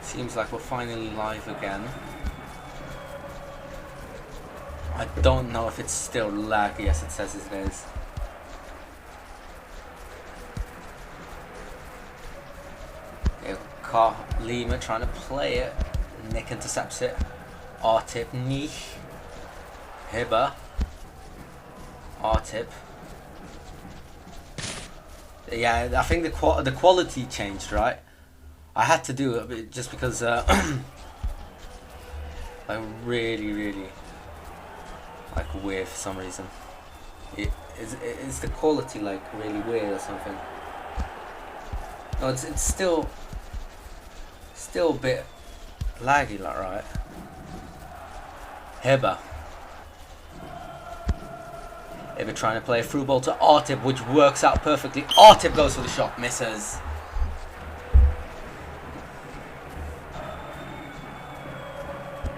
Seems like we're finally live again. I don't know if it's still laggy as it says it is. Lima trying to play it. Nick intercepts it. R-tip, Nich. Hibber. R-tip. Yeah, I think the quality changed, right? I had to do it just because I really like weird for some reason. Is the quality like really weird or something? No, it's still a bit laggy, like, right? Hibber trying to play a through ball to R-tip, which works out perfectly. R-tip goes for the shot, misses.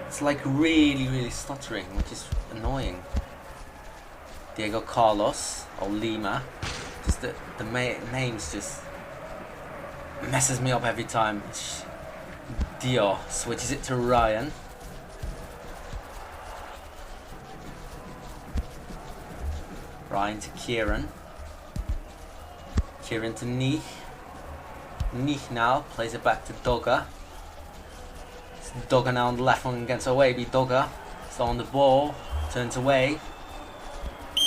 It's like really stuttering, which is annoying. Diego Carlos or Lima, just the names just messes me up every time. Dio switches it to Ryan. Ryan to Kieran. Kieran to Nich. Nich now plays it back to Dogger. It's Dogger now on the left wing against Awaby. Dogger still on the ball. Turns away.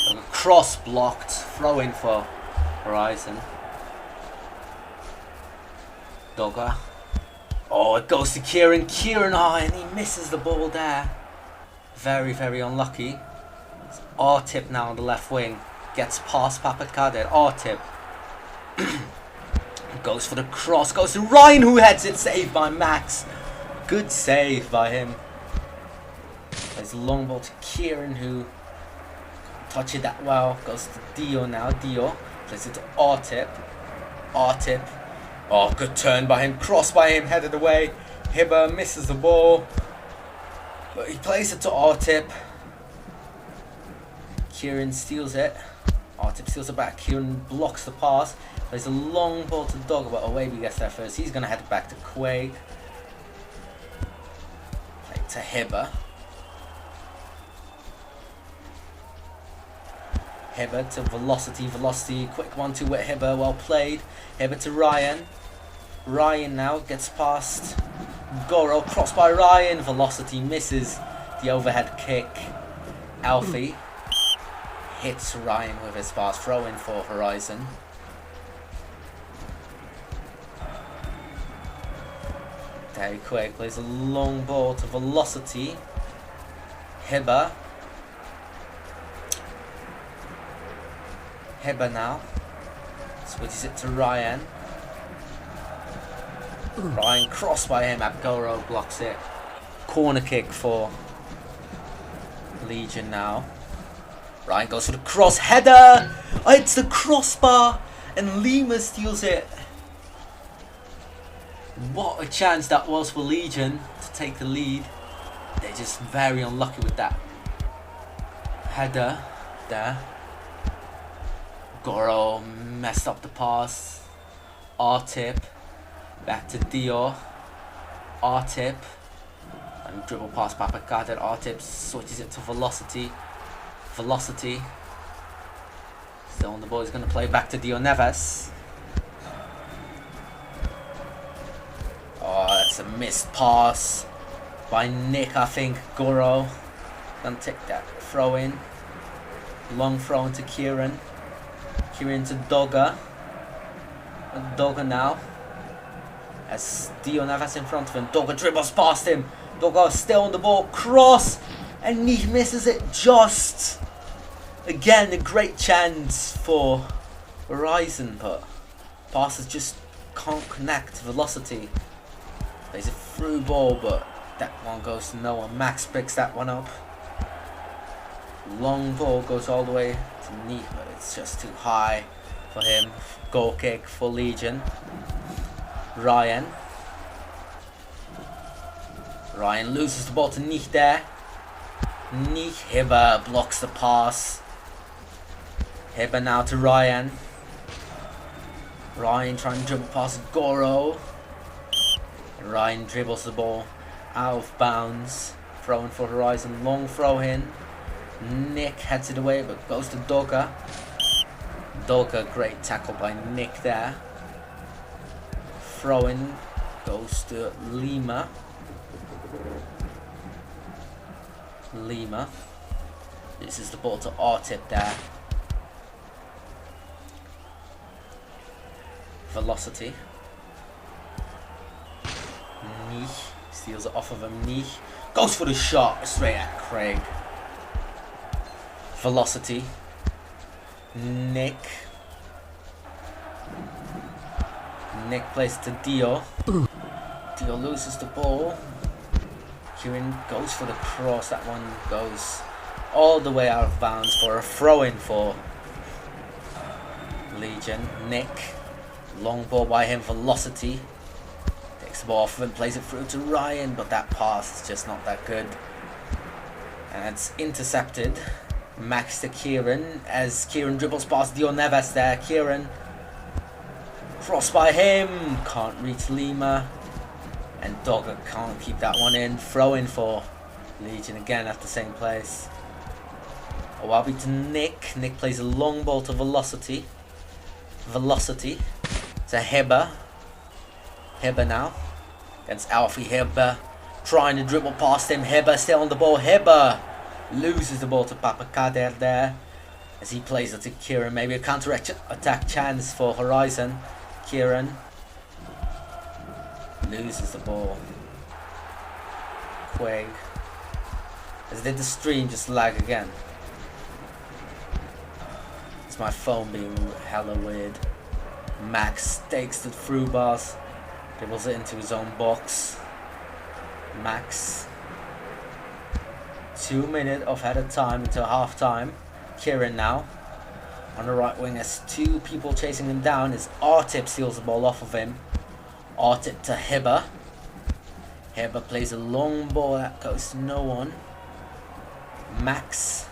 Dogger cross blocked. Throw in for Horizon. Dogger. Oh, it goes to Kieran. Kieran, and he misses the ball there. Very unlucky. It's R-tip now on the left wing. Gets past Papakader. R-tip. Goes for the cross. Goes to Ryan, who heads it. Saved by Max. Good save by him. Plays a long ball to Kieran, who touch it that well. Goes to Dio now. Dio plays it to R-tip. R-tip. Oh, good turn by him. Cross by him. Headed away. Hibber misses the ball. But he plays it to R-tip. Kieran steals it. R-tip steals it back. Kieran blocks the pass. Plays a long ball to Dog, but Awaby gets there first. He's going to head it back to Quaid. Play to Hibber. Hibber to Velocity. Velocity. Quick 1-2 with Hibber. Well played. Hibber to Ryan. Ryan now gets past Goro. Cross by Ryan. Velocity misses the overhead kick. Alfie hits Ryan with his pass. Throw in for Horizon. Very quick. Plays a long ball to Velocity. Hibber. Hibber now switches it to Ryan. Ryan cross by him. Abgoro blocks it. Corner kick for Legion now. Ryan goes for the cross. Header! Oh, it's the crossbar and Lima steals it. What a chance that was for Legion to take the lead. They're just very unlucky with that. Header there. Goro messed up the pass. R-tip. Back to Dio. R-tip. And dribble past Papakader. R-tip switches it to Velocity. Velocity. Still on the ball. He's going to play back to Dio Neves. Oh, that's a missed pass by Nick, I think. Goro. Gonna take that throw in. Long throw into Kieran. Kieran to Dogger. Dogger now. As Dio Navas in front of him. Dogger dribbles past him. Dogger still on the ball. Cross. And he misses it just. Again, a great chance for Horizon. But passes just can't connect. Velocity. Plays a through ball. But that one goes to no one. Max picks that one up. Long ball goes all the way to Neat, but it's just too high for him. Goal kick for Legion. Ryan loses the ball to Neat there. Neat. Hibber blocks the pass. Hibber now to Ryan. Ryan trying to dribble past Goro. And Ryan dribbles the ball out of bounds. Throwing for Horizon. Long throw in. Nick heads it away but goes to Doga. Doga, great tackle by Nick there. Throw in goes to Lima. This is the ball to R-tip there. Velocity. Neech steals it off of him. Neech goes for the shot straight at Craig. Velocity. Nick plays to Dio. Dio loses the ball. Kieran goes for the cross. That one goes all the way out of bounds for a throw-in for Legion. Nick, long ball by him. Velocity takes the ball off and plays it through to Ryan, but that pass is just not that good, and it's intercepted. Max to Kieran as Kieran dribbles past Dio Neves there. Kieran, cross by him, can't reach Lima, and Dogger can't keep that one in. Throw in for Legion again at the same place. Owabi to Nick. Nick plays a long ball to Velocity. Velocity to Hibber. Hibber now against Alfie. Hibber trying to dribble past him. Hibber still on the ball. Hibber loses the ball to Papakader there as he plays it to Kieran. Maybe a counter attack chance for Horizon. Kieran loses the ball. Quaig. As did the stream just lag again. It's my phone being hella weird. Max takes the through bars, dribbles it into his own box. Max. 2 minutes of added time until half time. Kieran now on the right wing has two people chasing him down as R-Tip steals the ball off of him. R-Tip to Hibber. Hibber plays a long ball that goes to no one. Max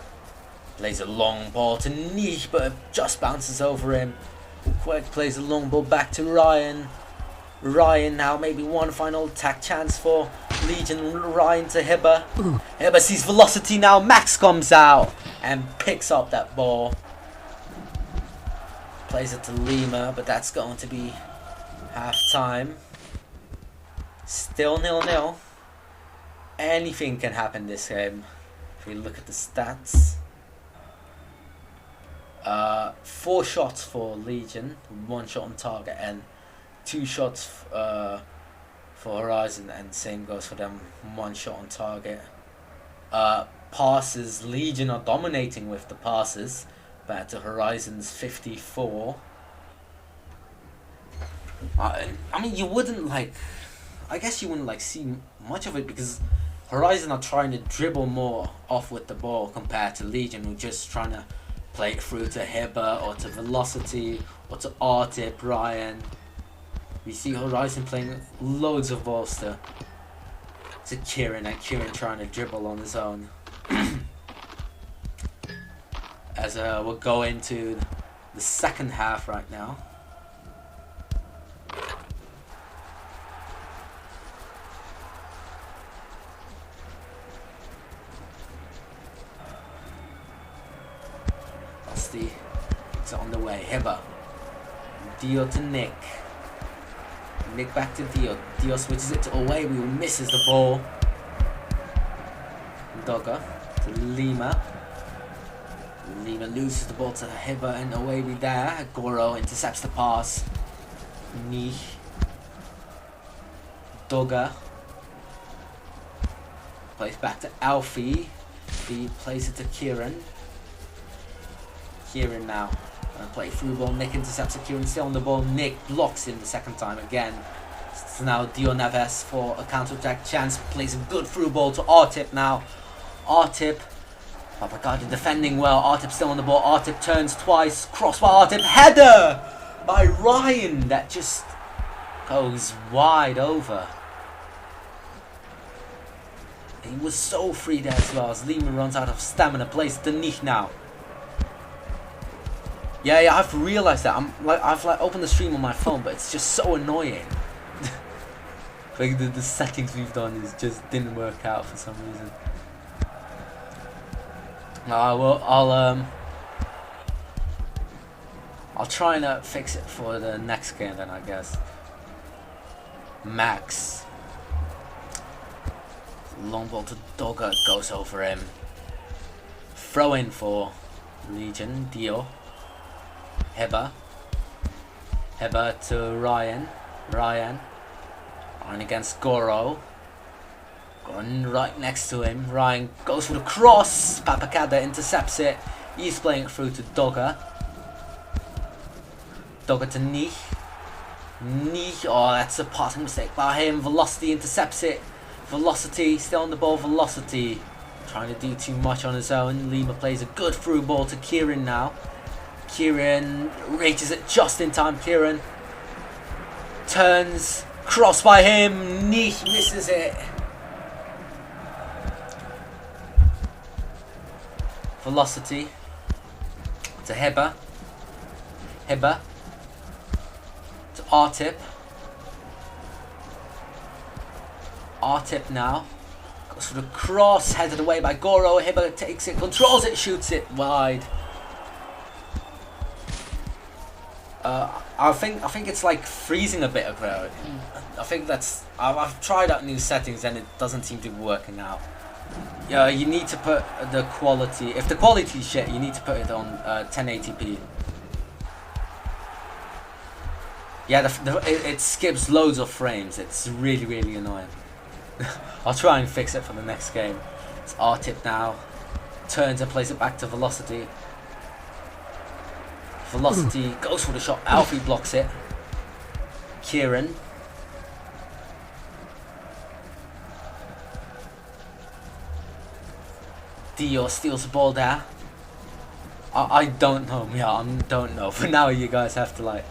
plays a long ball to Niche, but it just bounces over him. Quake plays a long ball back to Ryan. Ryan now maybe one final attack chance for Legion. Ryan to Hibber. Hibber sees Velocity now. Max comes out and picks up that ball. Plays it to Lima, but that's going to be half time. Still 0-0. Anything can happen this game. If we look at the stats. 4 shots for Legion, 1 shot on target, and 2 shots for Horizon, and same goes for them, 1 shot on target. Passes, Legion are dominating with the passes, but to Horizon's 54. I mean, you wouldn't like, I guess you wouldn't like see much of it because Horizon are trying to dribble more off with the ball compared to Legion, who are just trying to play it through to Hibber or to Velocity or to R-Tip, Ryan. We see Horizon playing loads of balls to Kieran, and Kieran trying to dribble on his own. As we'll go into the second half right now. It's on the way. Hibber. Dio to Nick. Nick back to Dio. Dio switches it to away. We misses the ball. Dogger to Lima. Lima loses the ball to Hibber and away we there. Goro intercepts the pass. Niche. Dogger. Plays back to Alfie. He plays it to Kieran. Kieran now play through ball. Nick intercepts it. Kieran still on the ball. Nick blocks him the second time again. So now Dio Neves for a counter-attack chance. Plays a good through ball to R-Tip now. R-Tip. Papakader defending well. R-Tip still on the ball. R-Tip turns twice. Cross by R-Tip. Header by Ryan. That just goes wide over. He was so free there as well as Lima runs out of stamina. Plays the Niche now. Yeah, I've realised that. I've opened the stream on my phone, but it's just so annoying. Like the settings we've done just didn't work out for some reason. Well, I'll try and fix it for the next game then, I guess. Max. Long ball to Dogger, goes over him. Throw in for Legion, Dio. Heba to Ryan against Goro. Goron right next to him. Ryan goes for the cross. Papakada intercepts it. He's playing it through to Dogger. Dogger to Nich. Oh, that's a passing mistake by him. Velocity intercepts it. Velocity still on the ball. Velocity trying to do too much on his own. Lima plays a good through ball to Kieran now. Kieran reaches it just in time. Kieran turns, cross by him. Nich misses it. Velocity to Heba to Artip now goes for the cross, headed away by Goro. Heba takes it, controls it, shoots it wide. I think it's like freezing a bit ago. I think that's I've tried out new settings and it doesn't seem to be working out. Yeah, you need to put the quality. If the quality is shit, you need to put it on 1080p. Yeah, it skips loads of frames. It's really annoying. I'll try and fix it for the next game. It's R-tip now. Turns and plays it back to Velocity. Velocity goes for the shot. Alfie blocks it. Kieran. Dio steals the ball there. I don't know. Yeah, I don't know. For now, you guys have to like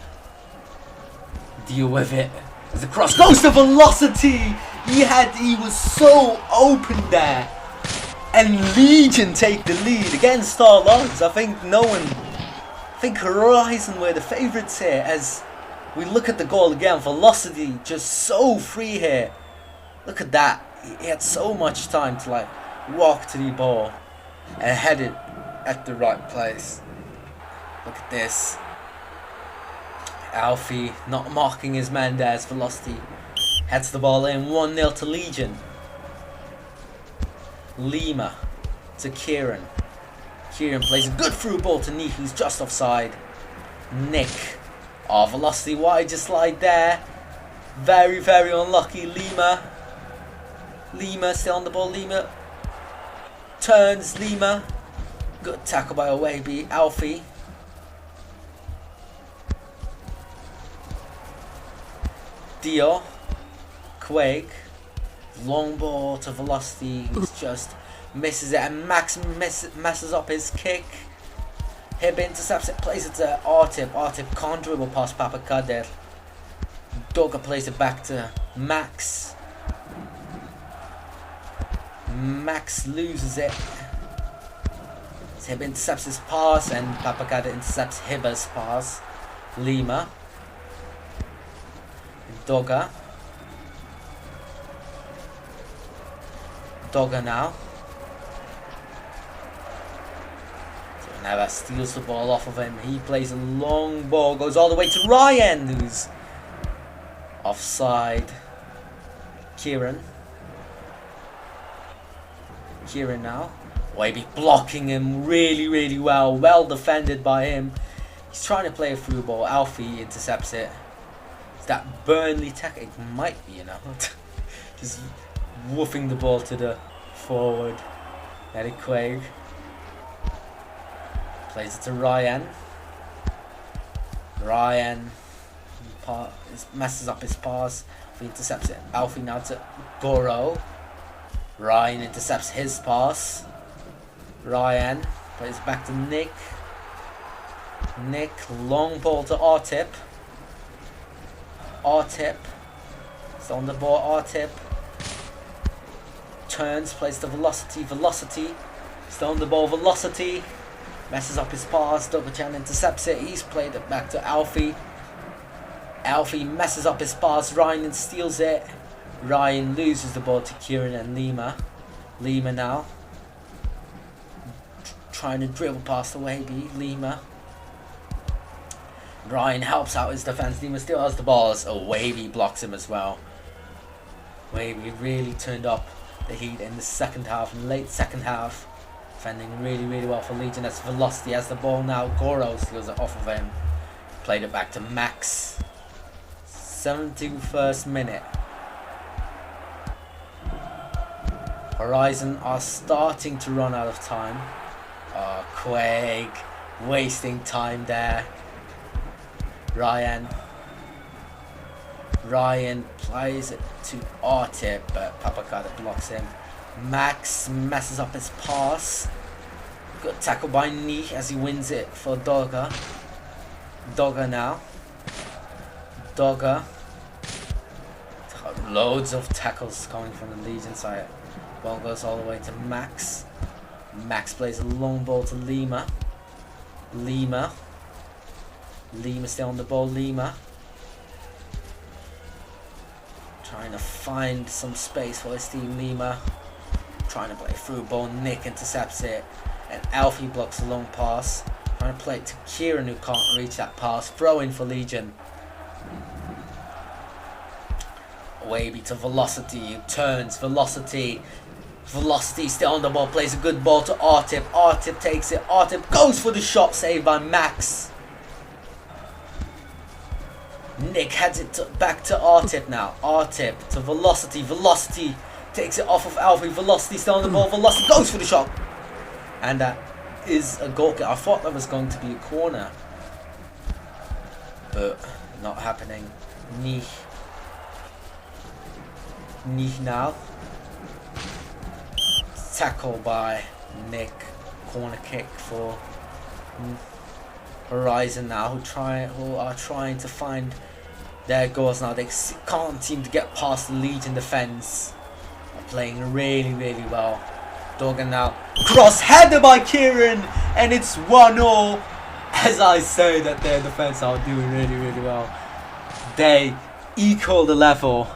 deal with it. As the cross goes to Velocity. He was so open there. And Legion take the lead against our odds. I think Horizon were the favourites here. As we look at the goal again, Velocity just so free here. Look at that. He had so much time to like walk to the ball and head it at the right place. Look at this. Alfie not marking his man there as Velocity heads the ball in. 1-0 to Legion. Lima to Kieran. Kieran plays a good through ball to Nick, who's just offside. Nick. Oh, Velocity wide just slide there. Very unlucky. Lima still on the ball. Lima turns. Lima. Good tackle by Awaby. Alfie. Dio. Quake. Long ball to Velocity. He's just misses it, and Max messes up his kick. Heba intercepts it, plays it to R-tip. R-tip can't dribble past Papakader. Doga plays it back to Max. Max loses it. Heba intercepts his pass, and Papakader intercepts Heba's pass. Lima. Doga now. Nava steals the ball off of him. He plays a long ball, goes all the way to Ryan, who's offside. Kieran now. Waby blocking him really well. Well defended by him. He's trying to play a through ball. Alfie intercepts it. It's that Burnley tactic. Might be, you know. Just woofing the ball to the forward. Eric Quaig. Plays it to Ryan. Ryan messes up his pass. He intercepts it. Alfie now to Goro. Ryan intercepts his pass. Ryan plays back to Nick. Nick, long ball to R-tip. R-tip. It's on the ball. R-tip. Turns, plays to Velocity. Velocity. Still on the ball. Velocity. Messes up his pass. Dogger-chan intercepts it. He's played it back to Alfie. Alfie messes up his pass. Ryan steals it. Ryan loses the ball to Kieran and Lima. Lima now. Trying to dribble past the Wavy. Lima. Ryan helps out his defense. Lima still has the balls. Oh, Wavy blocks him as well. Wavy really turned up the heat in the second half, late second half. Defending really well for Legion. That's Velocity has the ball now. Goro steals it off of him. Played it back to Max. 71st minute. Horizon are starting to run out of time. Oh, Quake wasting time there. Ryan plays it to R-Tip, but Papakada blocks him. Max messes up his pass. Good tackle by Nee as he wins it for Dogger. Dogger now. Dogger. Loads of tackles coming from the Legion side. Ball goes all the way to Max. Max plays a long ball to Lima. Lima still on the ball. Lima trying to find some space for his team. Lima trying to play through ball. Nick intercepts it, and Alfie blocks a long pass. Trying to play it to Kieran, who can't reach that pass. Throw in for Legion. Wavy to Velocity, who turns. Velocity still on the ball, plays a good ball to R-Tip. R-Tip takes it. R-Tip goes for the shot, saved by Max. Nick heads it back to R-Tip now. R-Tip to Velocity. Velocity takes it off of Alfie. Velocity still on the ball. Velocity goes for the shot. And that is a goal kick. I thought that was going to be a corner, but not happening. Nee now. Tackle by Nick. Corner kick for Horizon now, who are trying to find their goals now. They can't seem to get past the Legion defense. They're playing really well. Dogger now. Cross header by Kieran, and it's 1-0. As I say that their defense are doing really well. They equal the level,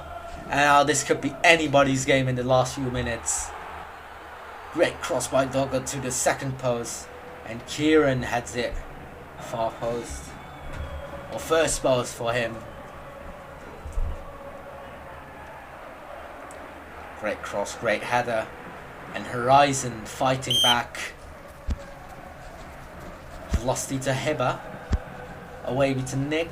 and now this could be anybody's game in the last few minutes. Great cross by Dogger to the second post, and Kieran heads it far post, or first post for him. Great cross, great header, and Horizon fighting back. Velocity to Hibber. Awayby to Nick.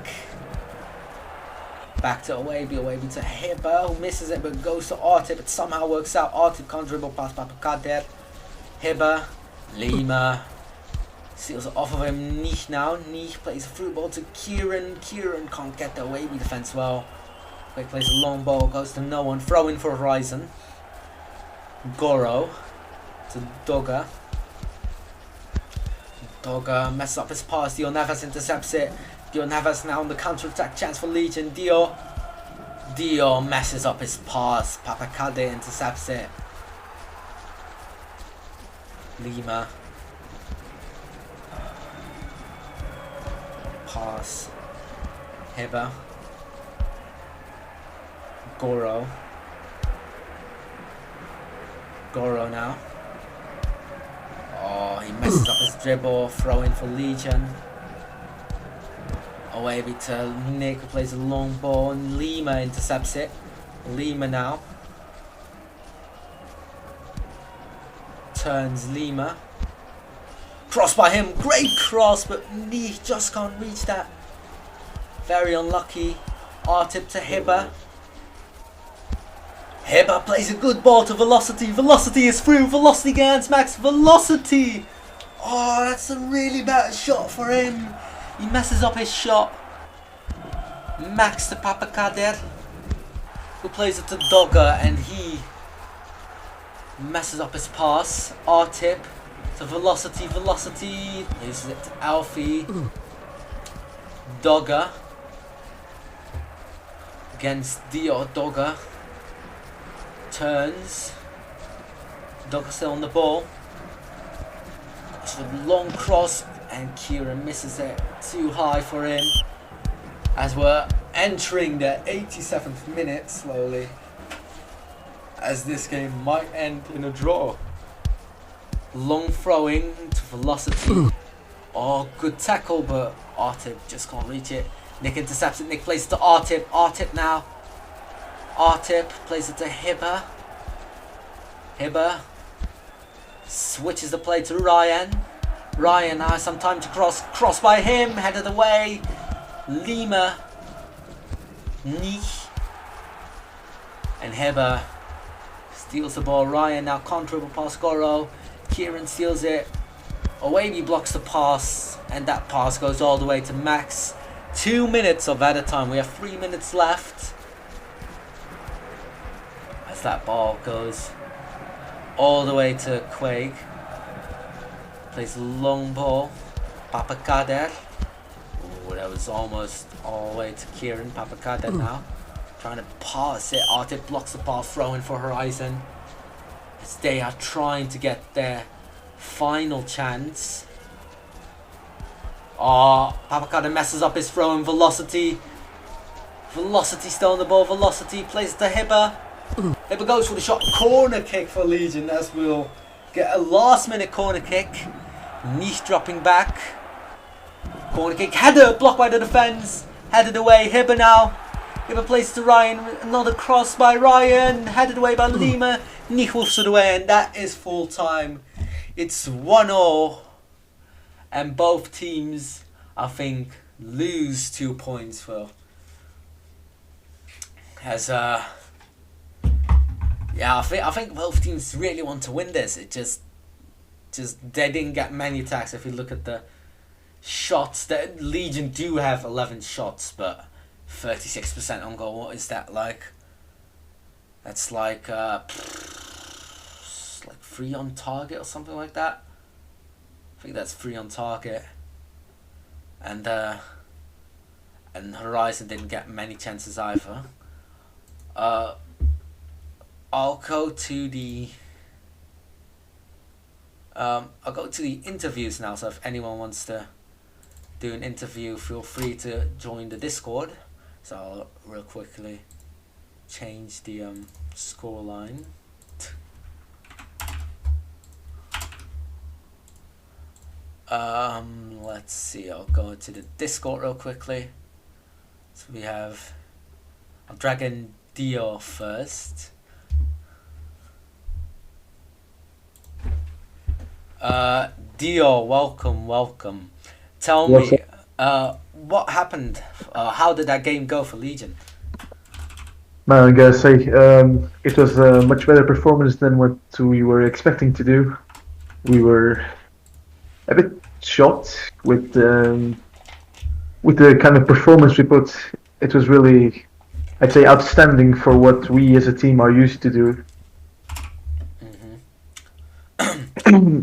Back to Awayby to Hibber, who misses it but goes to R-Tip. It somehow works out. R-Tip can't dribble past Papakader. Hibber. Lima steals it off of him. Neech now. Neech plays a through ball to Kieran. Kieran can't get the Awayby defense well. Quick plays a long ball, goes to no one. Throw in for Horizon. Goro to Dogger. Dogger messes up his pass. Dio Navas intercepts it. Dio Navas now on the counter-attack. Chance for Legion. Dio messes up his pass. Papakade intercepts it. Lima. Pass. Hibber. Goro now. Oh, he messes up his dribble. Throw in for Legion. Awayby to Nick, who plays a long ball, and Lima intercepts it. Lima now. Turns Lima. Cross by him. Great cross, but Lee just can't reach that. Very unlucky. R-Tip to Hibber. Hibber plays a good ball to Velocity. Velocity is through. Velocity against Max. Velocity. Oh, that's a really bad shot for him. He messes up his shot. Max to Papakader, who plays it to Dogger, and he messes up his pass. R-Tip to Velocity. Velocity plays it to Alfie. Dogger against Dio. Dogger turns. Dogger still on the ball. It's a long cross, and Kieran misses it too high for him. As we're entering the 87th minute slowly, as this game might end in a draw. Long throwing to Velocity. Oh, good tackle, but Artip just can't reach it. Nick intercepts it. Nick plays it to Artip. Artip now. Artip plays it to Hibber. Hibber switches the play to Ryan. Ryan now has some time to cross. Cross by him. Headed away. Lima. Nich. And Hibber steals the ball. Ryan now can't dribble past Goro. Kieran steals it. Owaby blocks the pass, and that pass goes all the way to Max. 2 minutes of added time. We have 3 minutes left. As that ball goes all the way to Quaig. Plays a long ball. Papakader. Oh, that was almost all the way to Kieran. Papakader now. Trying to pass it. Artip blocks the ball. Throw in for Horizon. As they are trying to get their final chance. Oh, Papakader messes up his throw in. Velocity. Velocity still on the ball. Velocity plays to Hibber. Hibber goes for the shot. Corner kick for Legion, as we'll get a last minute corner kick. Niche dropping back. Corner kick. Header blocked by the defence. Headed away. Hibber now. Hibber plays to Ryan. Another cross by Ryan. Headed away by Lima. Niche wolfs it away, and that is full time. It's 1-0. And both teams, I think, lose 2 points for. As yeah, I think both teams really want to win this. It just they didn't get many attacks. If you look at the shots, the Legion do have 11 shots, but 36% on goal. What is that like? That's like 3 on target or something like that. I think that's 3 on target. And Horizon didn't get many chances either. I'll go to the interviews now. So if anyone wants to do an interview, feel free to join the Discord. So I'll real quickly change the score line. Let's see. I'll go to the Discord real quickly. So we have. I'm dragging Dio first. Dio, welcome. Tell me, what happened? How did that game go for Legion? Man, I gotta say, it was a much better performance than what we were expecting to do. We were a bit shocked with the kind of performance we put. It was really, I'd say, outstanding for what we as a team are used to do.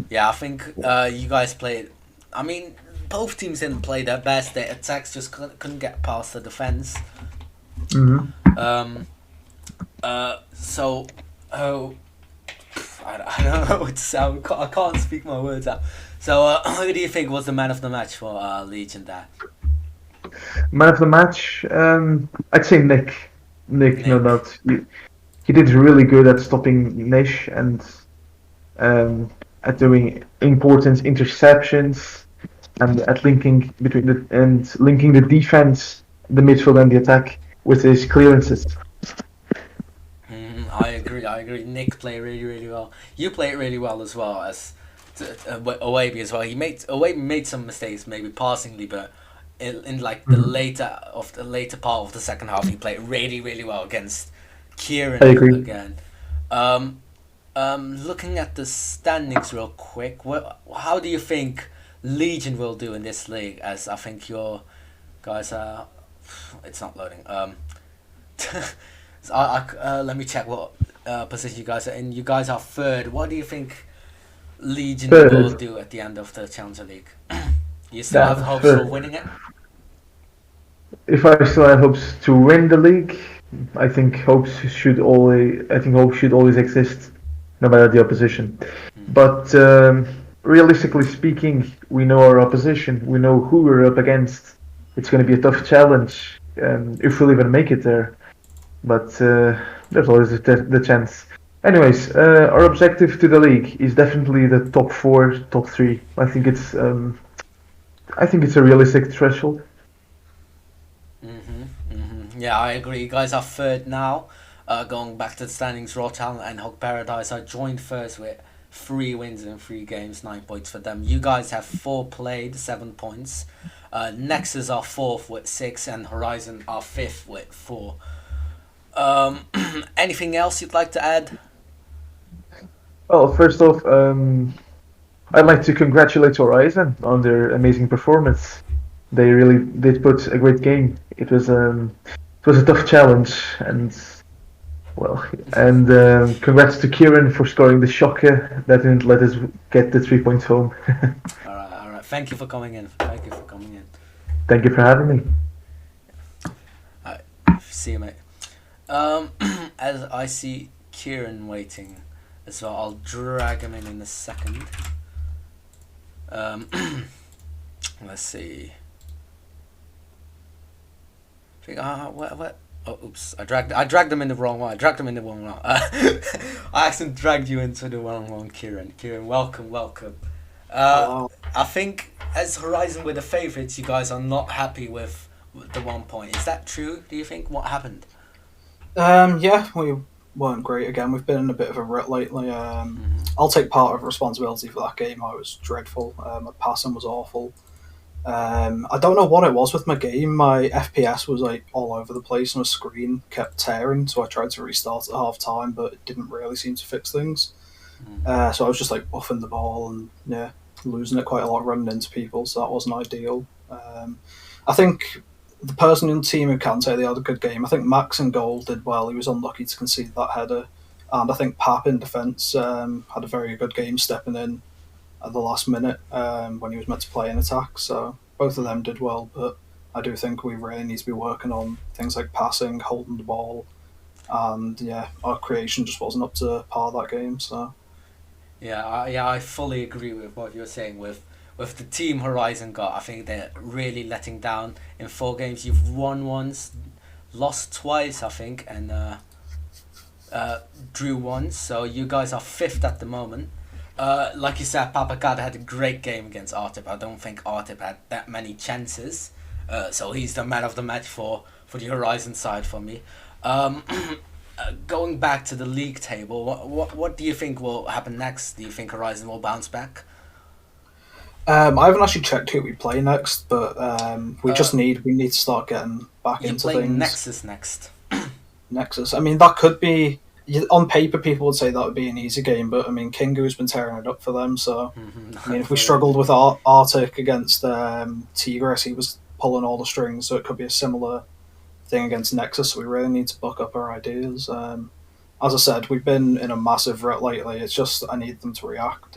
Yeah, I think you guys played. I mean, both teams didn't play their best. Their attacks just couldn't get past the defense. So, I don't know what to say. I can't speak my words out. So, who do you think was the man of the match for Legion there? Man of the match, I'd say Nick. Nick, no doubt. He did really good at stopping Nish and at doing important interceptions and at linking the defense, the midfield and the attack with his clearances. I agree. Nick played really well. You played really well as well as Owaby as well. Owaby made some mistakes, maybe passingly, but in like the later part of the second half, he played really well against Kieran again. Looking at the standings real quick, how do you think Legion will do in this league? As I think your guys are, it's not loading. So let me check what position you guys are in. You guys are third. What do you think Legion will do at the end of the Challenger League? You still have hopes for winning it? If I still have hopes to win the league, I think hope should always exist, no matter the opposition. But realistically speaking, we know our opposition. We know who we're up against. It's going to be a tough challenge if we'll even make it there. But there's always the chance. Anyways, our objective to the league is definitely the top four, top three. I think it's a realistic threshold. Yeah, I agree. You guys are third now. Going back to the standings, Raw Talent and Hog Paradise are joined first with 3 wins in 3 games, 9 points for them. You guys have 4 played, 7 points. Nexus are 4th with 6, and Horizon are 5th with 4. Anything else you'd like to add? Well, first off, I'd like to congratulate Horizon on their amazing performance. They really did put a great game. It was a tough challenge, and congrats to Kieran for scoring the shocker that didn't let us get the 3 points home. All right. Thank you for coming in. Thank you for having me. Alright, see you, mate. As I see Kieran waiting as well, I'll drag him in a second. Let's see. What? Oh, oops! I dragged them in the wrong one. I accidentally dragged you into the wrong one, Kieran. Kieran, welcome. I think as Horizon were the favourites, you guys are not happy with the 1 point. Is that true? Do you think? What happened? Yeah, we weren't great again. We've been in a bit of a rut lately. I'll take part of responsibility for that game. I was dreadful. My passing was awful. I don't know what it was with my game. My FPS was like all over the place, and my screen kept tearing. So I tried to restart at half time, but it didn't really seem to fix things. So I was just like buffing the ball and losing it quite a lot, running into people. So that wasn't ideal. I think the person in the team who can say they had a good game, I think Max in goal did well. He was unlucky to concede that header, and I think Pap in defence had a very good game, stepping in at the last minute when he was meant to play in attack. So both of them did well, but I do think we really need to be working on things like passing, holding the ball, and our creation just wasn't up to par that game. So I fully agree with what you're saying. With the team Horizon got, I think they're really letting down. In 4 games, you've won once, lost twice, I think, and drew once. So you guys are 5th at the moment. Like you said, Papakad had a great game against Artip. I don't think Artip had that many chances. So he's the man of the match for the Horizon side for me. Going back to the league table, what do you think will happen next? Do you think Horizon will bounce back? I haven't actually checked who we play next, but we need to start getting back into things. You're playing Nexus next. Nexus. I mean, that could be. On paper, people would say that would be an easy game, but I mean, Kingu's been tearing it up for them. So, I mean, if we struggled with Arctic against Tigris, he was pulling all the strings, so it could be a similar thing against Nexus. So we really need to buck up our ideas. As I said, we've been in a massive rut lately. It's just I need them to react.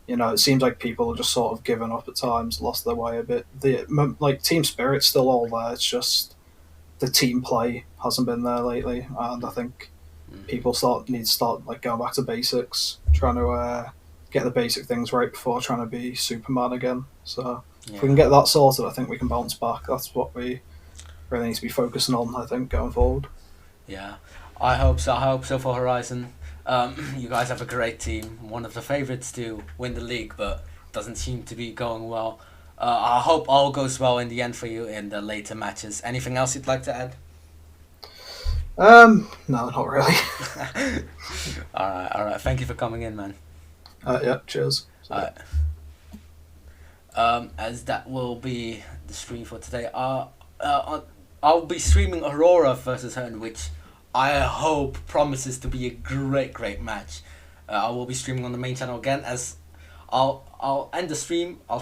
It seems like people are just sort of given up at times, lost their way a bit. The team spirit's still all there. It's just the team play hasn't been there lately, and I think people need to start like going back to basics, trying to get the basic things right before trying to be Superman again. So if we can get that sorted, I think we can bounce back. That's what we really need to be focusing on, I think, going forward. Yeah, I hope so for Horizon. You guys have a great team, one of the favourites to win the league, but doesn't seem to be going well. I hope all goes well in the end for you in the later matches. Anything else you'd like to add? No, not really. All right. Thank you for coming in, man. Yeah, cheers. Alright. As that will be the stream for today. I'll be streaming Aurora versus Hern, which I hope promises to be a great match. I will be streaming on the main channel again. As I'll end the stream. I'll